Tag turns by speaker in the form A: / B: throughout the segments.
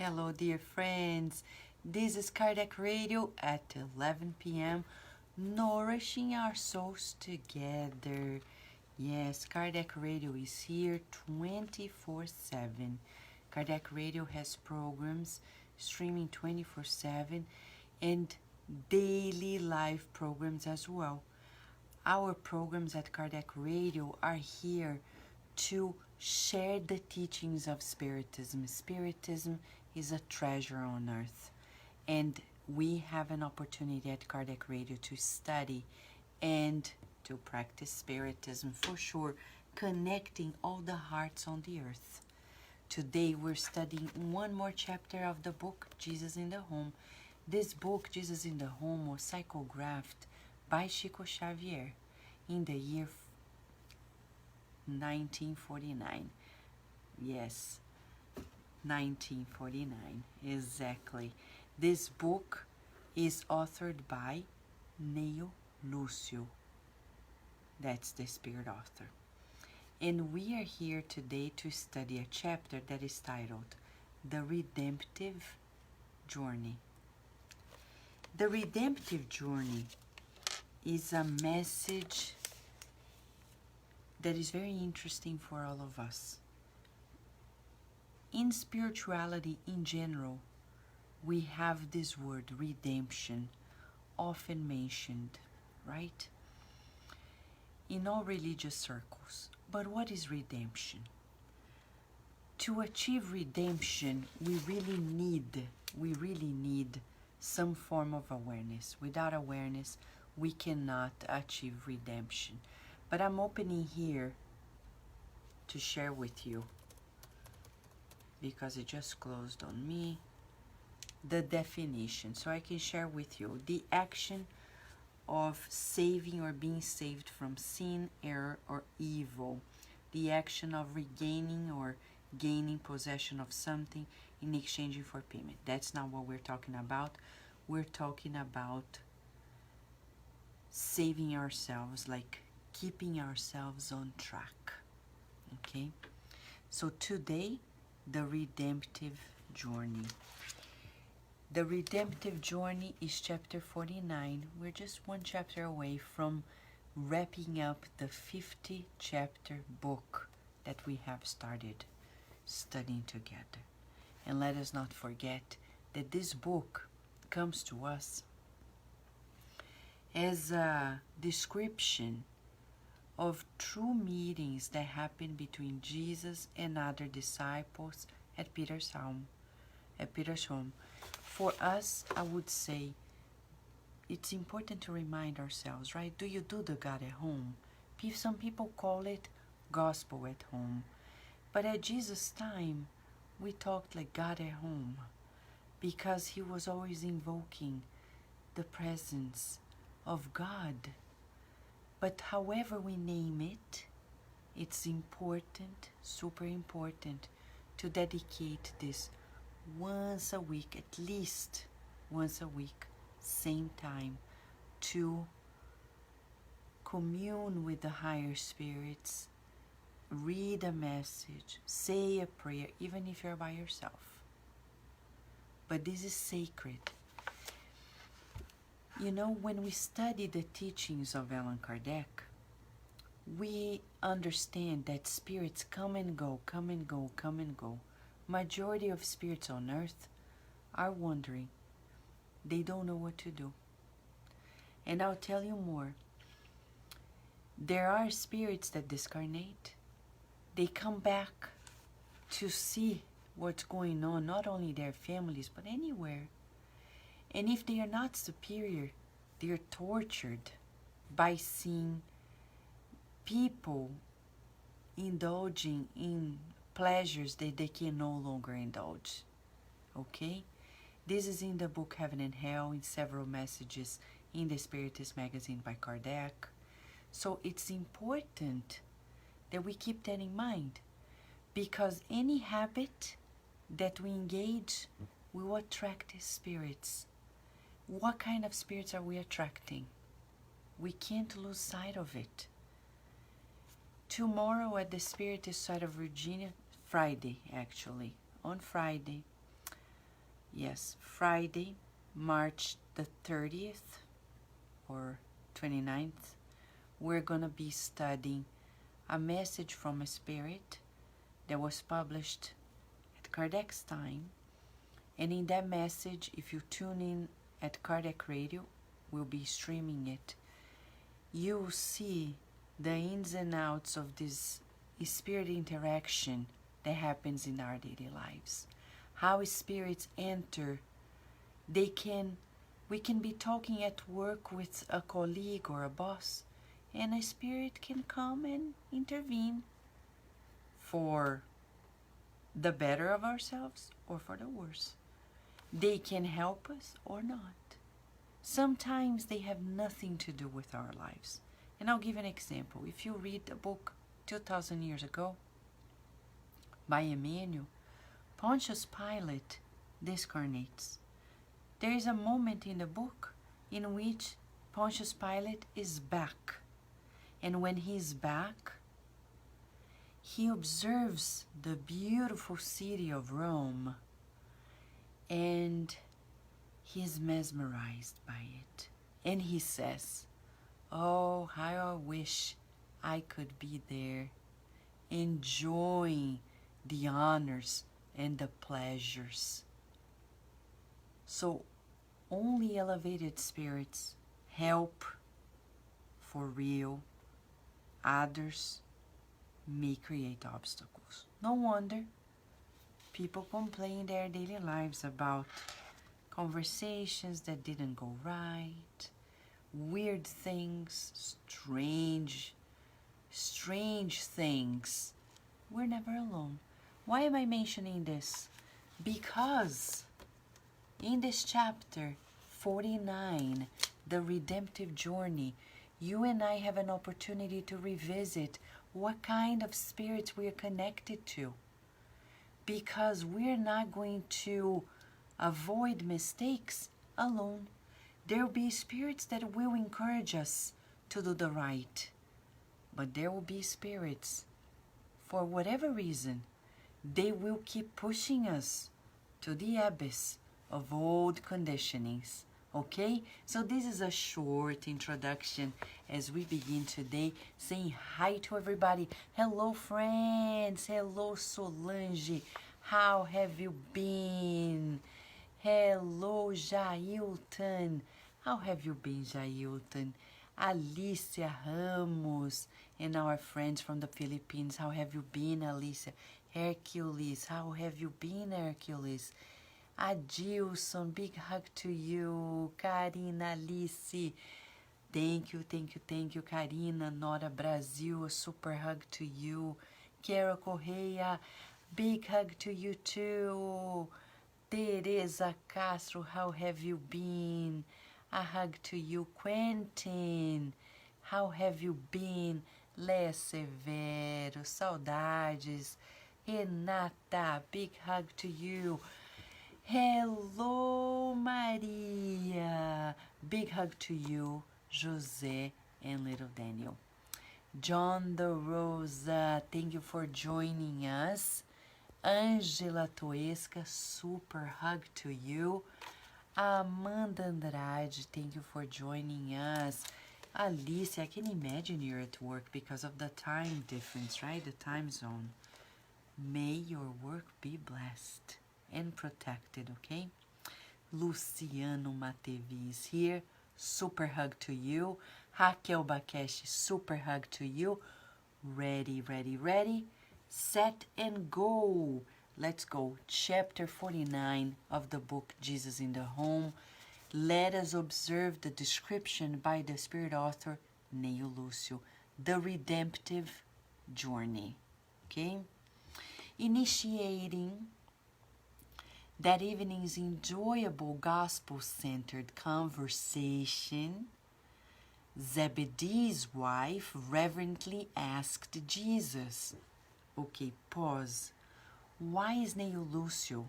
A: Hello, dear friends. This is Kardec Radio at 11 p.m. Nourishing our souls together. Yes, Kardec Radio is here 24/7. Kardec Radio has programs streaming 24/7 and daily live programs as well. Our programs at Kardec Radio are here to share the teachings of Spiritism. Spiritism is a treasure on earth, and we have an opportunity at Kardec Radio to study and to practice Spiritism for sure, connecting all the hearts on the earth. Today we're studying one more chapter of the book, Jesus in the Home. This book, Jesus in the Home, was psychographed by Chico Xavier in the year 1949. Yes, 1949, exactly. This book is authored by Neio Lucio. That's the spirit author. And we are here today to study a chapter that is titled The Redemptive Journey. The Redemptive Journey is a message that is very interesting for all of us. In spirituality in general, we have this word redemption often mentioned, right? In all religious circles. But what is redemption? To achieve redemption, we really need some form of awareness. Without awareness, we cannot achieve redemption. But I'm opening here to share with you, because it just closed on me, the definition, so I can share with you the action of saving or being saved from sin, error, or evil. The action of regaining or gaining possession of something in exchange for payment. That's not what we're talking about. We're talking about saving ourselves, like keeping ourselves on track. Okay? So today, the redemptive journey. The redemptive journey is chapter 49. We're just one chapter away from wrapping up the 50 chapter book that we have started studying together. And let us not forget that this book comes to us as a description of true meetings that happened between Jesus and other disciples at Peter's home. For us, I would say, it's important to remind ourselves, right? Do you do the God at home? Some people call it gospel at home. But at Jesus' time, we talked like God at home, because he was always invoking the presence of God. But however we name it, it's important, super important, to dedicate this once a week, at least once a week, same time, to commune with the higher spirits, read a message, say a prayer, even if you're by yourself. But this is sacred. You know, when we study the teachings of Allan Kardec, we understand that spirits come and go, come and go, come and go. Majority of spirits on earth are wandering. They don't know what to do. And I'll tell you more. There are spirits that discarnate. They come back to see what's going on, not only their families, but anywhere. And if they are not superior, they are tortured by seeing people indulging in pleasures that they can no longer indulge. Okay? This is in the book Heaven and Hell, in several messages in the Spiritist magazine by Kardec. So it's important that we keep that in mind, because any habit that we engage will attract these spirits. What kind of spirits are we attracting? We can't lose sight of it. Tomorrow at the Spiritist side of Virginia, Friday actually, on Friday, Yes, Friday, March the 30th or 29th, we're going to be studying a message from a spirit that was published at Kardec's time. And in that message, if you tune in at Kardec Radio, we'll be streaming it, you will see the ins and outs of this spirit interaction that happens in our daily lives. How spirits enter. We can be talking at work with a colleague or a boss, and a spirit can come and intervene for the better of ourselves or for the worse. They can help us or not. Sometimes they have nothing to do with our lives. And I'll give an example. If you read a book 2,000 years ago by Emmanuel, Pontius Pilate discarnates. There is a moment in the book in which Pontius Pilate is back. And when he's back, he observes the beautiful city of Rome, and he is mesmerized by it. And he says, "Oh, how I wish I could be there, enjoying the honors and the pleasures." So only elevated spirits help for real. Others may create obstacles. No wonder people complain in their daily lives about conversations that didn't go right, weird things, strange things. We're never alone. Why am I mentioning this? Because in this chapter 49, the redemptive journey, you and I have an opportunity to revisit what kind of spirits we are connected to. Because we're not going to avoid mistakes alone. There will be spirits that will encourage us to do the right. But there will be spirits, for whatever reason, they will keep pushing us to the abyss of old conditionings. Okay? So this is a short introduction as we begin today, saying hi to everybody. Hello, friends. Hello, Solange. How have you been? Hello, Jailton. How have you been, Jailton? Alicia Ramos and our friends from the Philippines. How have you been, Alicia? Hercules. How have you been, Hercules? Adilson, big hug to you. Karina, Alice, thank you, Karina. Nora Brasil, a super hug to you. Carol Correia, big hug to you too. Teresa Castro, how have you been? A hug to you. Quentin, how have you been? Léa Severo, saudades. Renata, big hug to you. Hello, Maria. Big hug to you, José and little Daniel. John the Rosa, thank you for joining us. Angela Toesca, super hug to you. Amanda Andrade, thank you for joining us. Alice, I can imagine you're at work because of the time difference, right? The time zone. May your work be blessed and protected, okay? Luciano Matevi is here. Super hug to you. Raquel Bakeshi, super hug to you. Ready, ready, ready. Set and go. Let's go. Chapter 49 of the book Jesus in the Home. Let us observe the description by the spirit author Neio Lucio. The redemptive journey. Okay? Initiating that evening's enjoyable gospel-centered conversation, Zebedee's wife reverently asked Jesus. Okay, pause. Why is Neio Lucio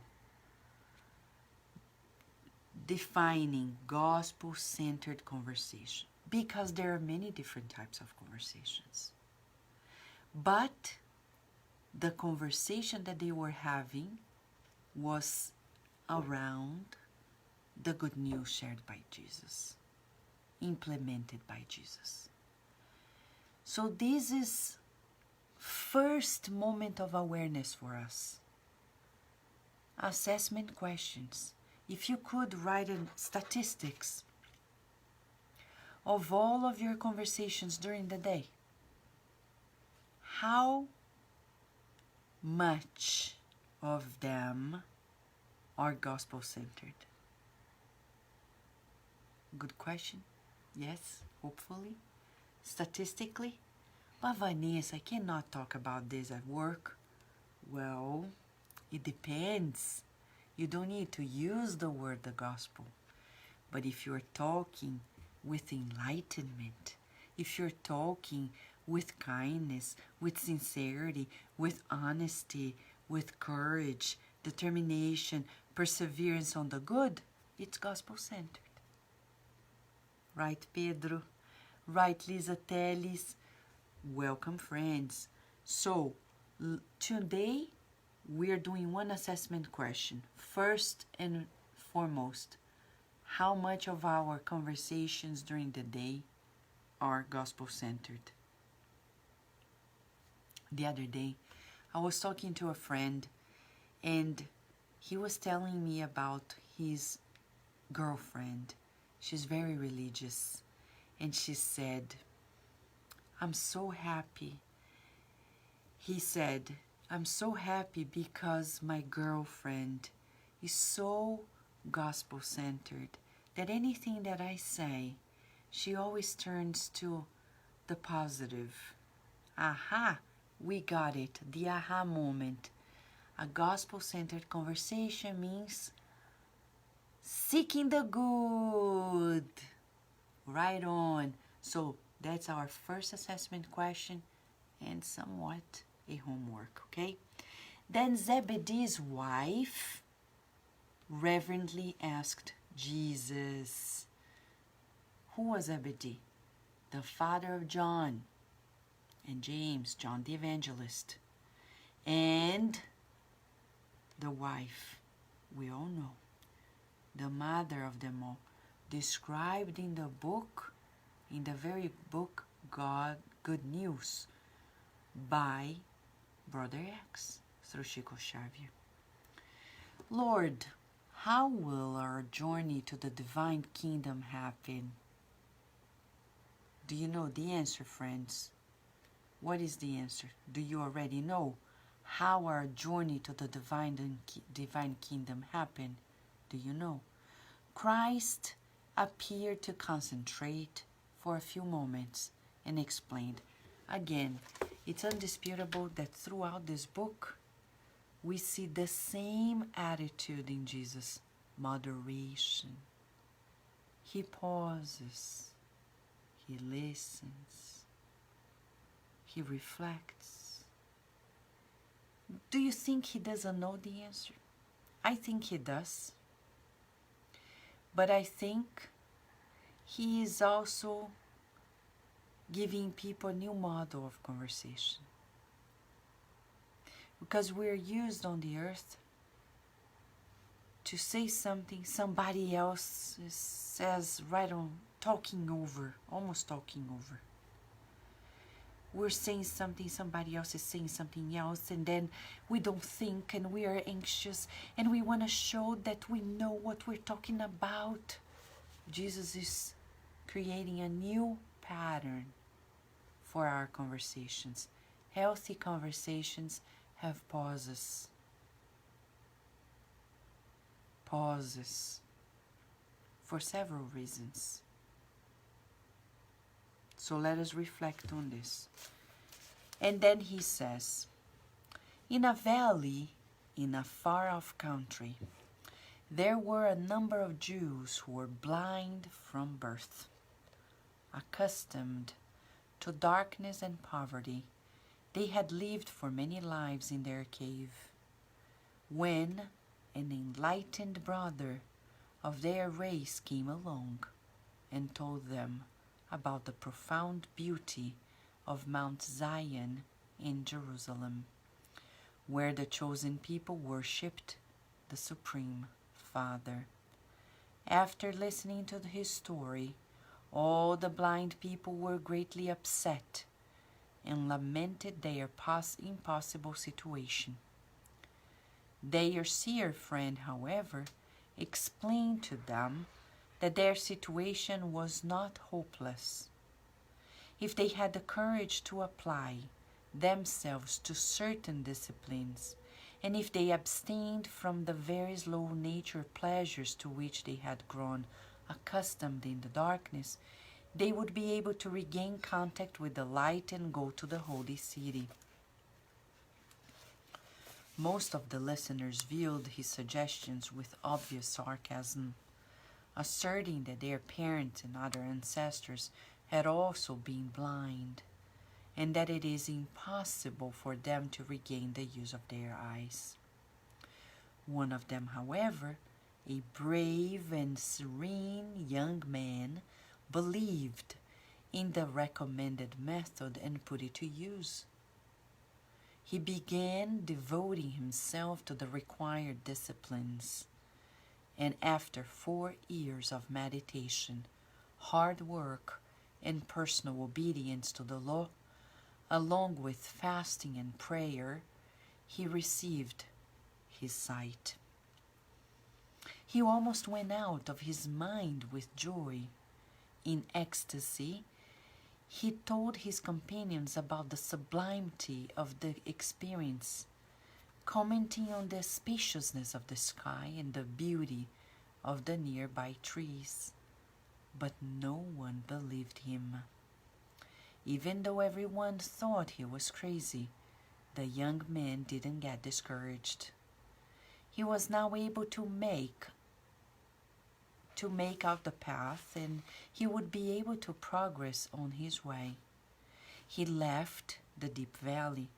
A: defining gospel-centered conversation? Because there are many different types of conversations. But the conversation that they were having was around the good news shared by Jesus, implemented by Jesus. So this is first moment of awareness for us. Assessment questions. If you could write in statistics of all of your conversations during the day, how much of them are gospel-centered? Good question. Yes, hopefully. Statistically. But Vanessa, I cannot talk about this at work. Well, it depends. You don't need to use the word the gospel. But if you're talking with enlightenment, if you're talking with kindness, with sincerity, with honesty, with courage, determination, perseverance on the good, it's gospel-centered. Right, Pedro? Right, Lisa Teles? Welcome, friends. So, today we're doing one assessment question. First and foremost, how much of our conversations during the day are gospel-centered? The other day, I was talking to a friend, and he was telling me about his girlfriend. She's very religious, and she said, I'm so happy. He said, I'm so happy because my girlfriend is so gospel-centered that anything that I say, she always turns to the positive. Aha, we got it, the aha moment. A gospel-centered conversation means seeking the good. Right on. So that's our first assessment question and somewhat a homework, okay? Then Zebedee's wife reverently asked Jesus. Who was Zebedee? The father of John and James, John the Evangelist. And the wife, we all know, the mother of them all, described in the book, in the very book, God, Good News, by Brother X, through Chico Xavier. Lord, how will our journey to the divine kingdom happen? Do you know the answer, friends? What is the answer? Do you already know how our journey to the divine kingdom happen? Do you know? Christ appeared to concentrate for a few moments and explained. Again, it's undisputable that throughout this book, we see the same attitude in Jesus, moderation. He pauses, he listens, he reflects. Do you think he doesn't know the answer? I think he does. But I think he is also giving people a new model of conversation. Because we're used on the earth to say something somebody else says right on, talking over, almost talking over. We're saying something, somebody else is saying something else, and then we don't think, and we are anxious, and we want to show that we know what we're talking about. Jesus is creating a new pattern for our conversations. Healthy conversations have pauses. Pauses for several reasons. So let us reflect on this. And then he says, in a valley in a far-off country, there were a number of Jews who were blind from birth. Accustomed to darkness and poverty, they had lived for many lives in their cave. When an enlightened brother of their race came along and told them about the profound beauty of Mount Zion in Jerusalem, where the chosen people worshipped the Supreme father. After listening to his story, all the blind people were greatly upset and lamented their impossible situation. Their seer friend, however, explained to them that their situation was not hopeless. If they had the courage to apply themselves to certain disciplines, and if they abstained from the very low nature pleasures to which they had grown accustomed in the darkness, they would be able to regain contact with the light and go to the holy city. Most of the listeners viewed his suggestions with obvious sarcasm, asserting that their parents and other ancestors had also been blind, and that it is impossible for them to regain the use of their eyes. One of them, however, a brave and serene young man, believed in the recommended method and put it to use. He began devoting himself to the required disciplines, and after 4 years of meditation, hard work, and personal obedience to the law, along with fasting and prayer, he received his sight. He almost went out of his mind with joy. In ecstasy, he told his companions about the sublimity of the experience, commenting on the spaciousness of the sky and the beauty of the nearby trees. But no one believed him. Even though everyone thought he was crazy, the young man didn't get discouraged. He was now able to make out the path, and he would be able to progress on his way. He left the deep valley,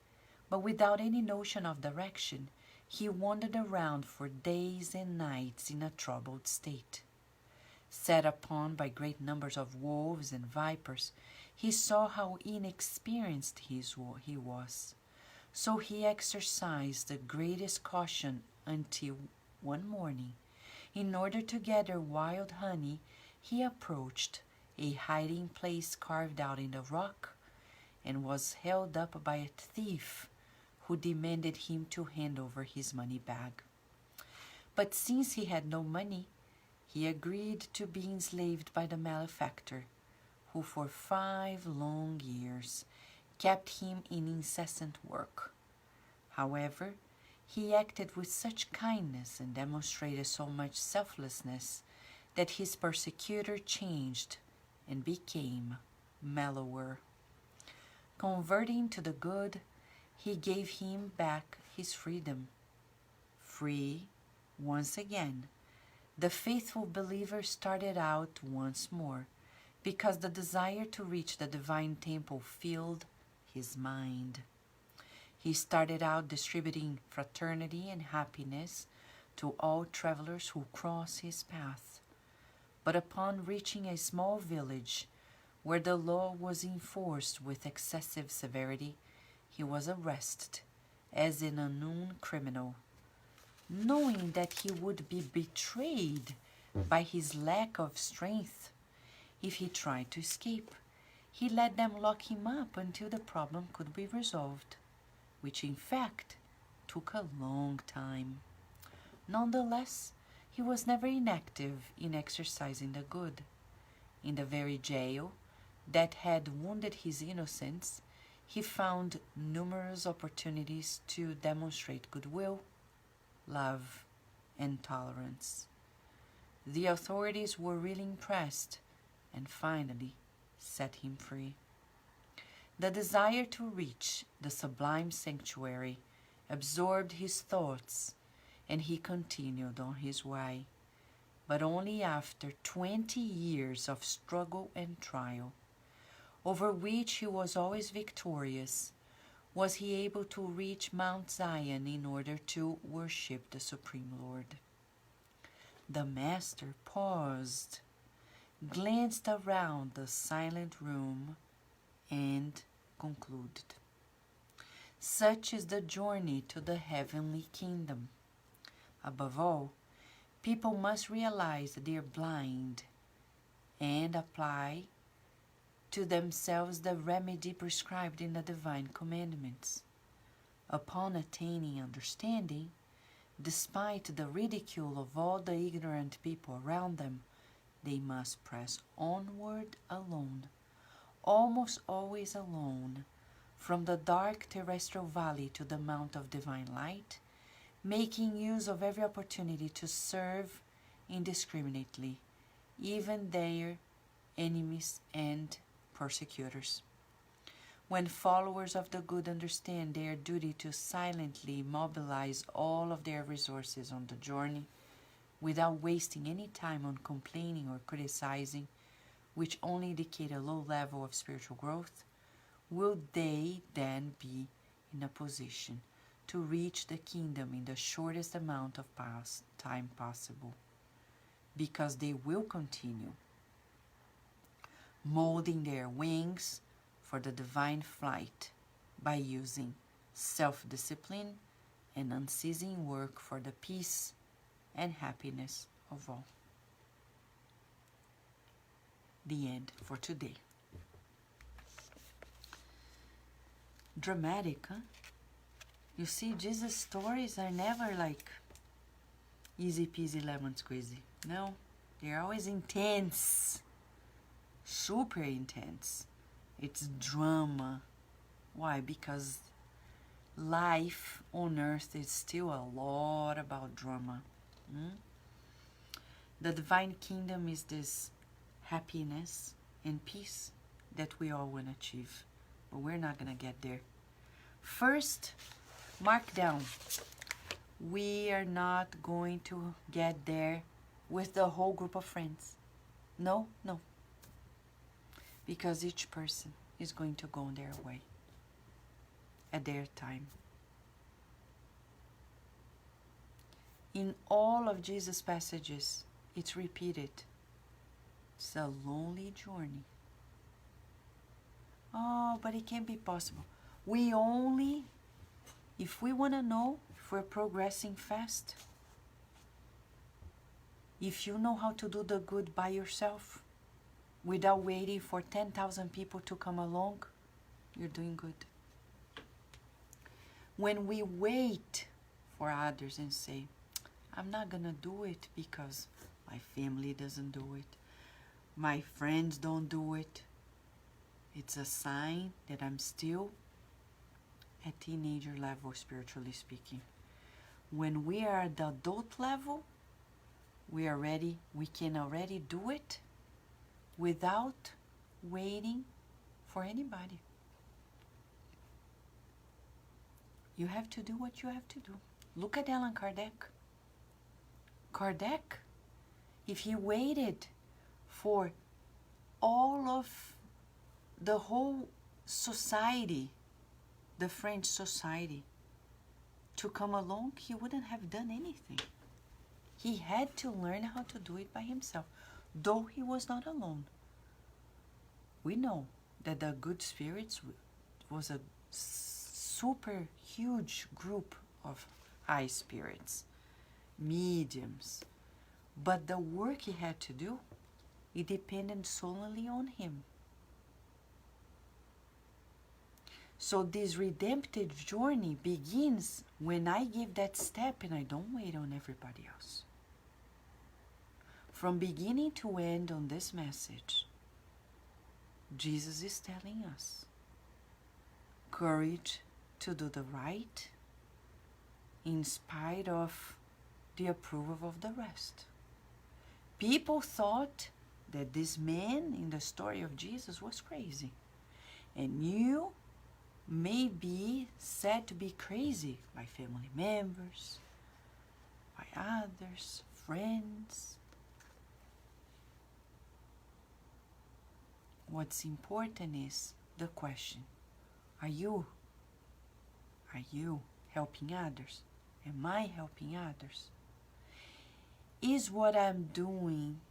A: but without any notion of direction. He wandered around for days and nights in a troubled state. Set upon by great numbers of wolves and vipers, he saw how inexperienced he was. So he exercised the greatest caution until one morning, in order to gather wild honey, he approached a hiding place carved out in the rock and was held up by a thief who demanded him to hand over his money bag. But since he had no money, he agreed to be enslaved by the malefactor, who for 5 long years kept him in incessant work. However, he acted with such kindness and demonstrated so much selflessness that his persecutor changed and became mellower. Converting to the good, he gave him back his freedom. Free once again, the faithful believer started out once more, because the desire to reach the divine temple filled his mind. He started out distributing fraternity and happiness to all travelers who cross his path. But upon reaching a small village where the law was enforced with excessive severity, he was arrested as an unknown criminal. Knowing that he would be betrayed by his lack of strength if he tried to escape, he let them lock him up until the problem could be resolved, which in fact took a long time. Nonetheless, he was never inactive in exercising the good. In the very jail that had wounded his innocence, he found numerous opportunities to demonstrate goodwill, love, and tolerance. The authorities were really impressed and finally set him free. The desire to reach the sublime sanctuary absorbed his thoughts, and he continued on his way. But only after 20 years of struggle and trial, over which he was always victorious, was he able to reach Mount Zion in order to worship the Supreme Lord. The Master paused, glanced around the silent room, and concluded. Such is the journey to the heavenly kingdom. Above all, People must realize that they are blind and apply to themselves the remedy prescribed in the divine commandments. Upon attaining understanding, despite the ridicule of all the ignorant people around them, they must press onward alone, almost always alone, from the dark terrestrial valley to the mount of divine light, making use of every opportunity to serve indiscriminately, even their enemies and persecutors. When followers of the good understand their duty to silently mobilize all of their resources on the journey, without wasting any time on complaining or criticizing, which only indicate a low level of spiritual growth, will they then be in a position to reach the kingdom in the shortest amount of time possible, because they will continue molding their wings for the divine flight by using self-discipline and unceasing work for the peace and happiness of all. The end for today. Dramatic, huh? You see, Jesus' stories are never like easy peasy lemon squeezy. No, they're always intense, super intense. It's drama. Why? Because life on earth is still a lot about drama. The divine kingdom is this happiness and peace that we all want to achieve, but we're not going to get there. First, mark down, we are not going to get there with the whole group of friends. No, no. Because each person is going to go their way at their time. In all of Jesus' passages, it's repeated. It's a lonely journey. Oh, but it can't be possible. We only, if we want to know if we're progressing fast, if you know how to do the good by yourself, without waiting for 10,000 people to come along, you're doing good. When we wait for others and say, I'm not gonna do it because my family doesn't do it, my friends don't do it, it's a sign that I'm still at teenager level, spiritually speaking. When we are at the adult level, we can already do it without waiting for anybody. You have to do what you have to do. Look at Allan Kardec. Kardec, if he waited for all of the whole society, the French society, to come along, he wouldn't have done anything. He had to learn how to do it by himself, though he was not alone. We know that the good spirits was a super huge group of high spirits, mediums, but the work he had to do, it depended solely on him. So this redemptive journey begins when I give that step and I don't wait on everybody else. From beginning to end on this message, Jesus is telling us courage to do the right in spite of the approval of the rest. People thought that this man in the story of Jesus was crazy, and you may be said to be crazy by family members, by others, friends. What's important is the question, are you helping others? Am I helping others? Is what I'm doing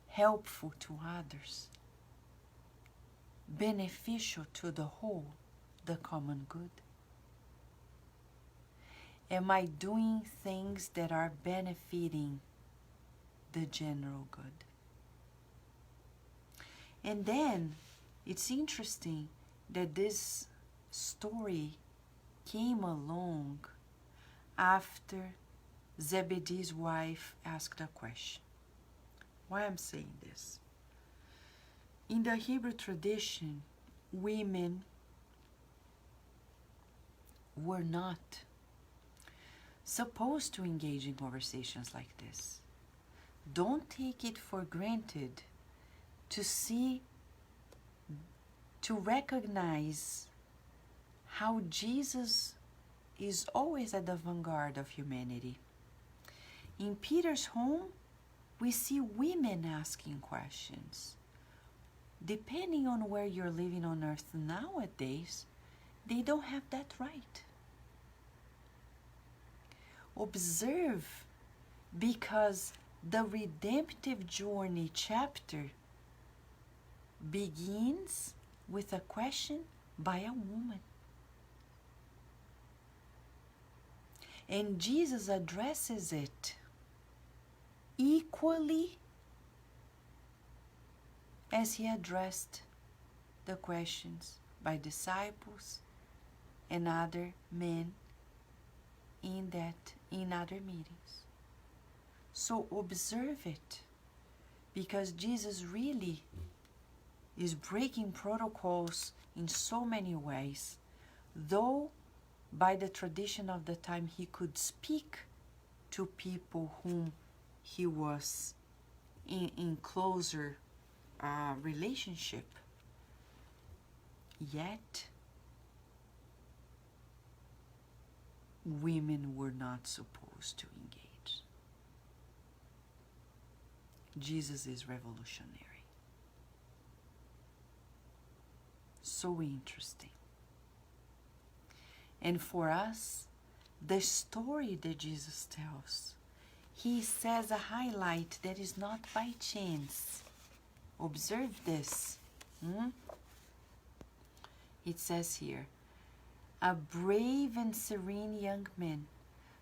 A: helpful to others? Beneficial to the whole, the common good? Am I doing things that are benefiting the general good. And then it's interesting that this story came along after Zebedee's wife asked a question. Why I'm saying this? In the Hebrew tradition, women were not supposed to engage in conversations like this. Don't take it for granted to recognize how Jesus is always at the vanguard of humanity. In Peter's home, we see women asking questions. Depending on where you're living on earth nowadays, they don't have that right. Observe, because the redemptive journey chapter begins with a question by a woman. And Jesus addresses it equally as he addressed the questions by disciples and other men in other meetings. So observe it, because Jesus really is breaking protocols in so many ways. Though by the tradition of the time he could speak to people whom he was in closer relationship, yet women were not supposed to engage. Jesus is revolutionary. So interesting. And for us, the story that Jesus tells, he says a highlight that is not by chance. Observe this. It says here, a brave and serene young man.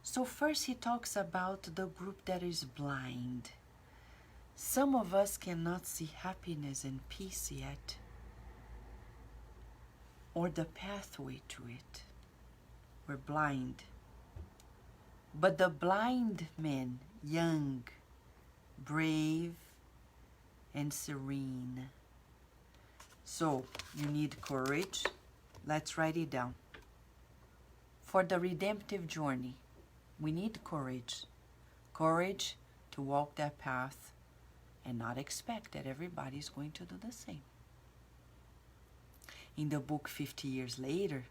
A: So first he talks about the group that is blind. Some of us cannot see happiness and peace yet, or the pathway to it. We're blind. But the blind man, young, brave, and serene. So you need courage. Let's write it down. For the redemptive journey, we need courage. Courage to walk that path and not expect that everybody is going to do the same. In the book 50 Years Later,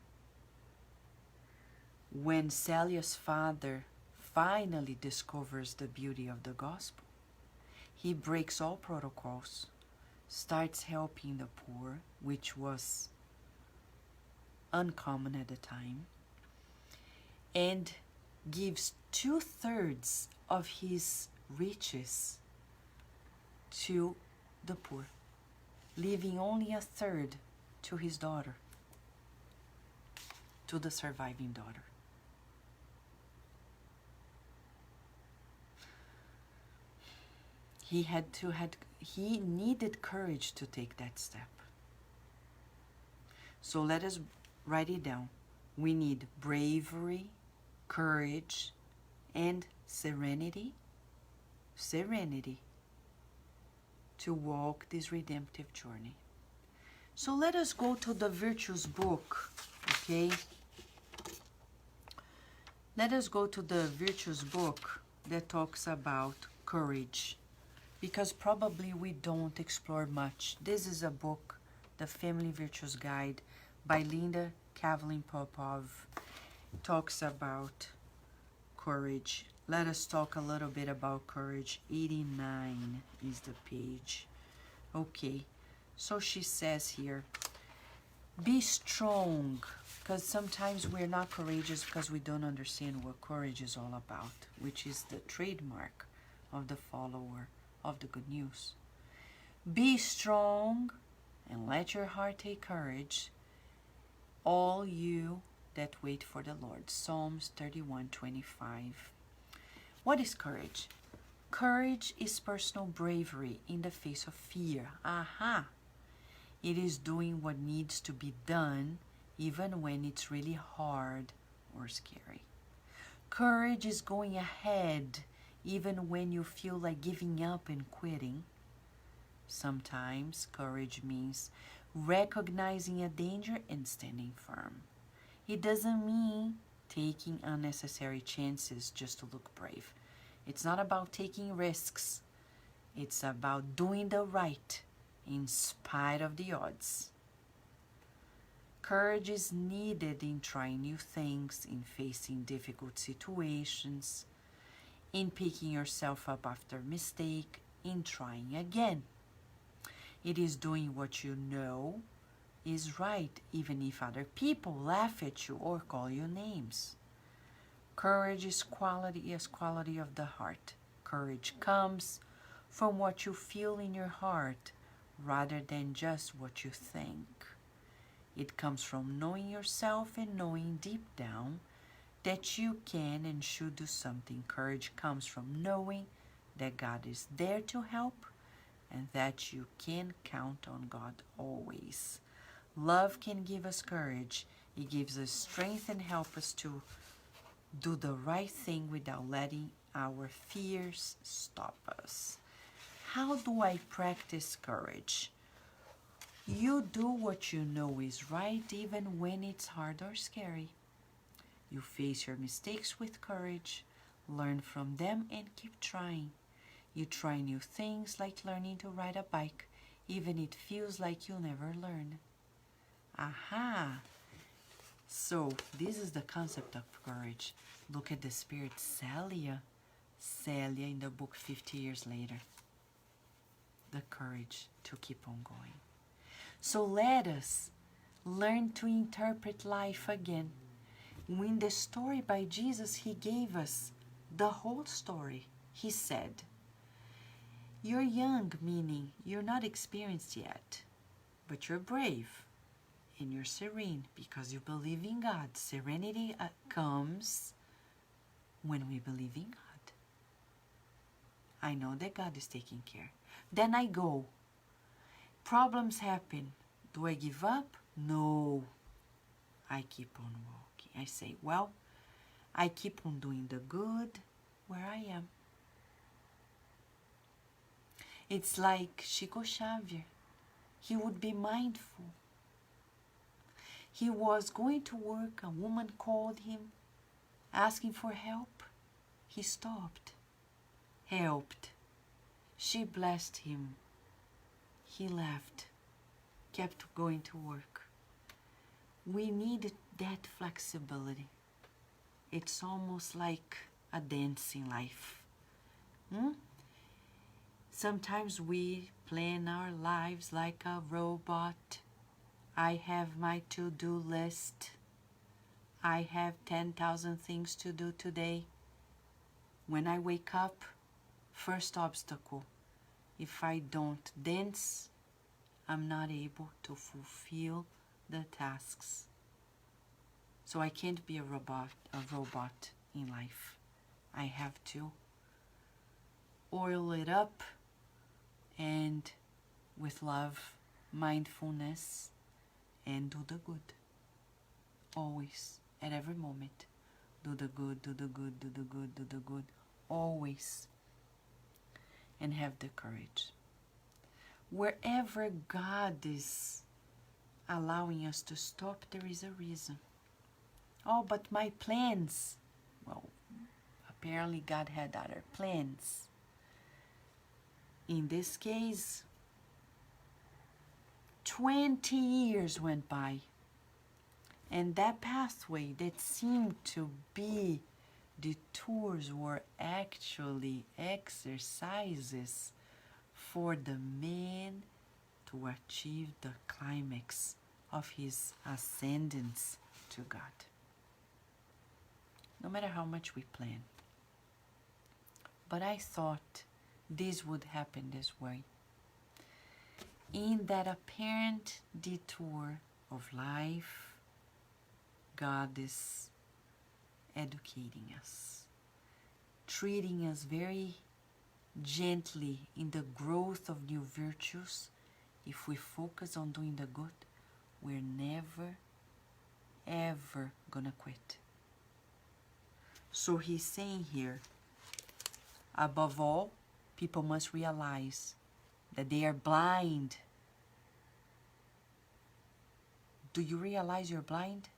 A: when Celia's father finally discovers the beauty of the gospel, he breaks all protocols, starts helping the poor, which was uncommon at the time, and gives 2/3 of his riches to the poor, leaving only 1/3 to his daughter, to the surviving daughter. He needed courage to take that step. So let us write it down. We need bravery, courage, and serenity to walk this redemptive journey. So let us go to the virtues book, okay? Let us go to the virtues book that talks about courage, because probably we don't explore much. This is a book, The Family Virtues Guide by Linda Kavelin Popov. Talks about courage. Let us talk a little bit about courage. 89 is the page. Okay, so she says here, be strong, because sometimes we're not courageous because we don't understand what courage is all about, which is the trademark of the follower of the good news. Be strong and let your heart take courage, all you that wait for the Lord. Psalms 31:25. What is courage? Courage is personal bravery in the face of fear. Aha! It is doing what needs to be done even when it's really hard or scary. Courage is going ahead even when you feel like giving up and quitting. Sometimes courage means recognizing a danger and standing firm. It doesn't mean taking unnecessary chances just to look brave. It's not about taking risks. It's about doing the right in spite of the odds. Courage is needed in trying new things, in facing difficult situations, in picking yourself up after a mistake, in trying again. It is doing what you know is right, even if other people laugh at you or call you names. Courage is quality of the heart. Courage comes from what you feel in your heart rather than just what you think. It comes from knowing yourself and knowing deep down that you can and should do something. Courage comes from knowing that God is there to help and that you can count on God always. Love can give us courage. It gives us strength and help us to do the right thing without letting our fears stop us. How do I practice courage? You do what you know is right even when it's hard or scary. You face your mistakes with courage, learn from them and keep trying. You try new things like learning to ride a bike, even it feels like you'll never learn. Aha! So this is the concept of courage. Look at the spirit Celia in the book 50 years later. The courage to keep on going. So let us learn to interpret life again. In the story by Jesus, he gave us the whole story. He said, you're young, meaning you're not experienced yet, but you're brave and you're serene because you believe in God. Serenity comes when we believe in God. I know that God is taking care. Then I go. Problems happen. Do I give up? No. I keep on walking. I say, well, I keep on doing the good where I am. It's like Chico Xavier. He would be mindful. He was going to work. A woman called him, asking for help. He stopped, helped. She blessed him. He left, kept going to work. We need that flexibility. It's almost like a dance in life. Sometimes we plan our lives like a robot. I have my to-do list. I have 10,000 things to do today. When I wake up, first obstacle. If I don't dance, I'm not able to fulfill the tasks. So I can't be a robot in life. I have to oil it up and with love, mindfulness, and do the good. Always, at every moment. Do the good, do the good, do the good, do the good. Always. And have the courage. Wherever God is allowing us to stop, there is a reason. Oh, but my plans. Well, apparently God had other plans. In this case, 20 years went by. And that pathway that seemed to be detours were actually exercises for the man to achieve the climax of his ascendance to God. No matter how much we plan. But I thought this would happen this way. In that apparent detour of life, God is educating us, treating us very gently in the growth of new virtues, if we focus on doing the good, we're never, ever gonna quit. So he's saying here, above all, people must realize that they are blind. Do you realize you're blind?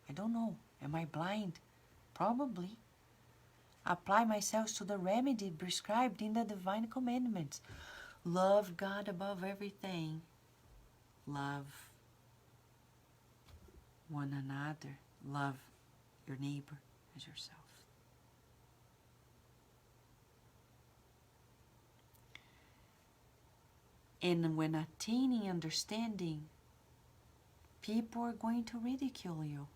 A: I don't know. Am I blind? Probably. Apply myself to the remedy prescribed in the divine commandments. Love God above everything. Love one another. Love your neighbor as yourself. And when attaining understanding, people are going to ridicule you,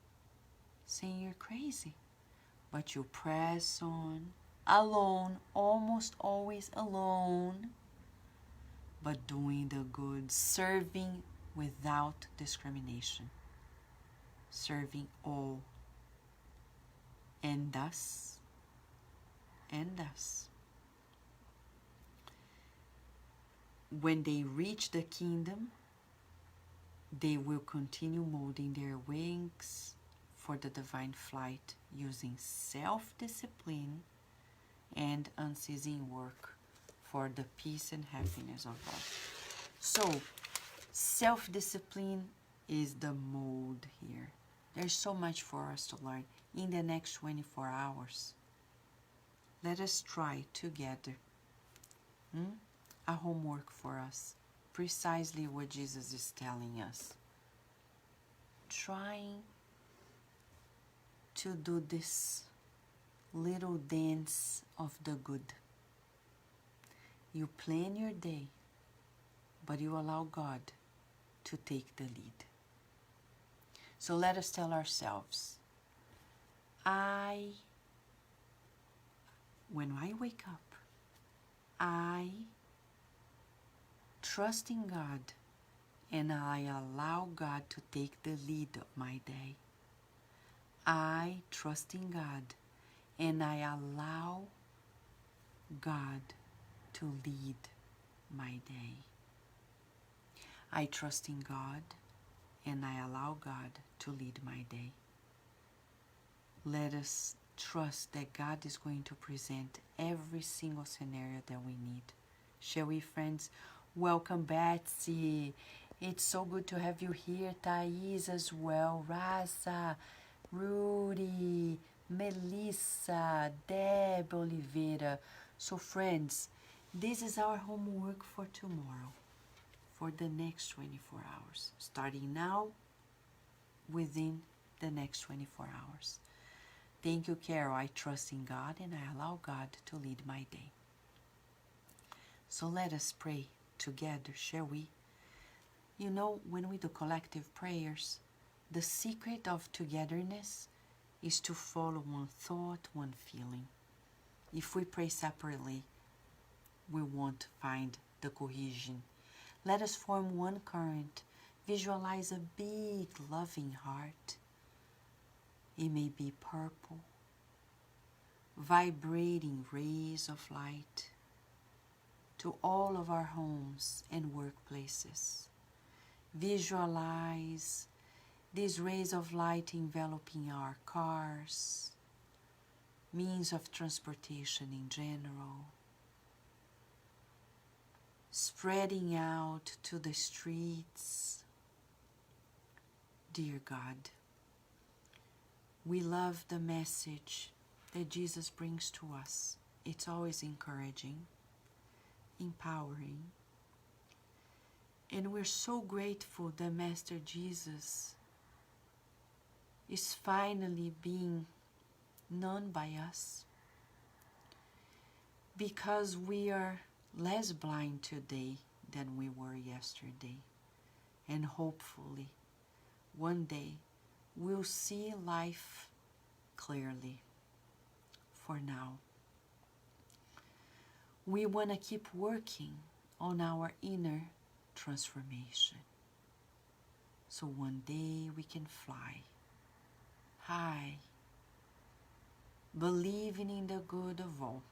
A: saying you're crazy. But you press on, alone, almost always alone, but doing the good, serving without discrimination, serving all. And thus, when they reach the kingdom, they will continue molding their wings for the divine flight using self-discipline and unceasing work for the peace and happiness of all. So, self-discipline is the mode here. There's so much for us to learn in the next 24 hours. Let us try together a homework for us, precisely what Jesus is telling us. Trying to do this little dance of the good. You plan your day, but you allow God to take the lead. So let us tell ourselves, when I wake up, I trust in God and I allow God to take the lead of my day. I trust in God and I allow God to lead my day. I trust in God and I allow God to lead my day. Let us trust that God is going to present every single scenario that we need. Shall we, friends? Welcome, Betsy. It's so good to have you here. Thais as well. Raza, Rudy, Melissa, Deb Oliveira. So, friends, this is our homework for tomorrow, for the next 24 hours. Starting now, within the next 24 hours. Thank you, Carol. I trust in God and I allow God to lead my day. So let us pray together, shall we? You know, when we do collective prayers, the secret of togetherness is to follow one thought, one feeling. If we pray separately, we won't find the cohesion. Let us form one current. Visualize a big, loving heart. It may be purple, vibrating rays of light to all of our homes and workplaces. Visualize these rays of light enveloping our cars, means of transportation in general, spreading out to the streets. Dear God, we love the message that Jesus brings to us. It's always encouraging, empowering. And we're so grateful that Master Jesus is finally being known by us, because we are less blind today than we were yesterday. And hopefully, one day, we'll see life clearly. For now, we want to keep working on our inner transformation, so one day we can fly high, believing in the good of all.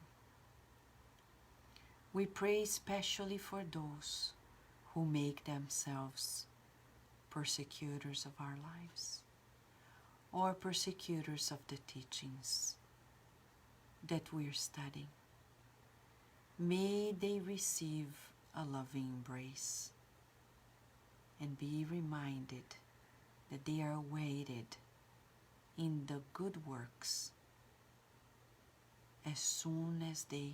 A: We pray especially for those who make themselves persecutors of our lives, or persecutors of the teachings that we're studying. May they receive a loving embrace and be reminded that they are awaited in the good works as soon as they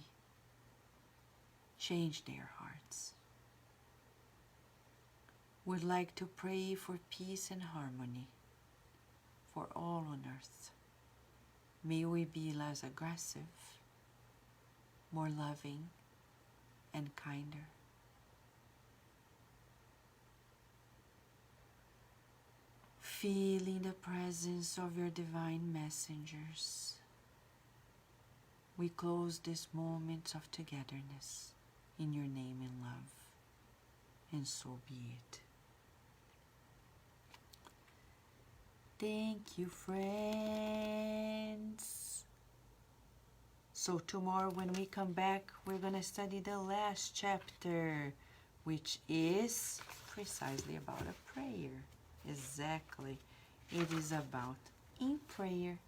A: change their hearts. We'd like to pray for peace and harmony for all on earth. May we be less aggressive, more loving and kinder. Feeling the presence of your divine messengers, we close this moment of togetherness in your name and love, and so be it. Thank you, friends. So tomorrow when we come back, we're going to study the last chapter, which is precisely about a prayer. Exactly. It is about in prayer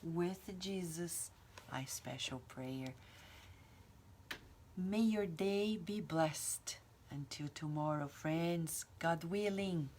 A: with Jesus, a special prayer. May your day be blessed. Until tomorrow, friends, God willing.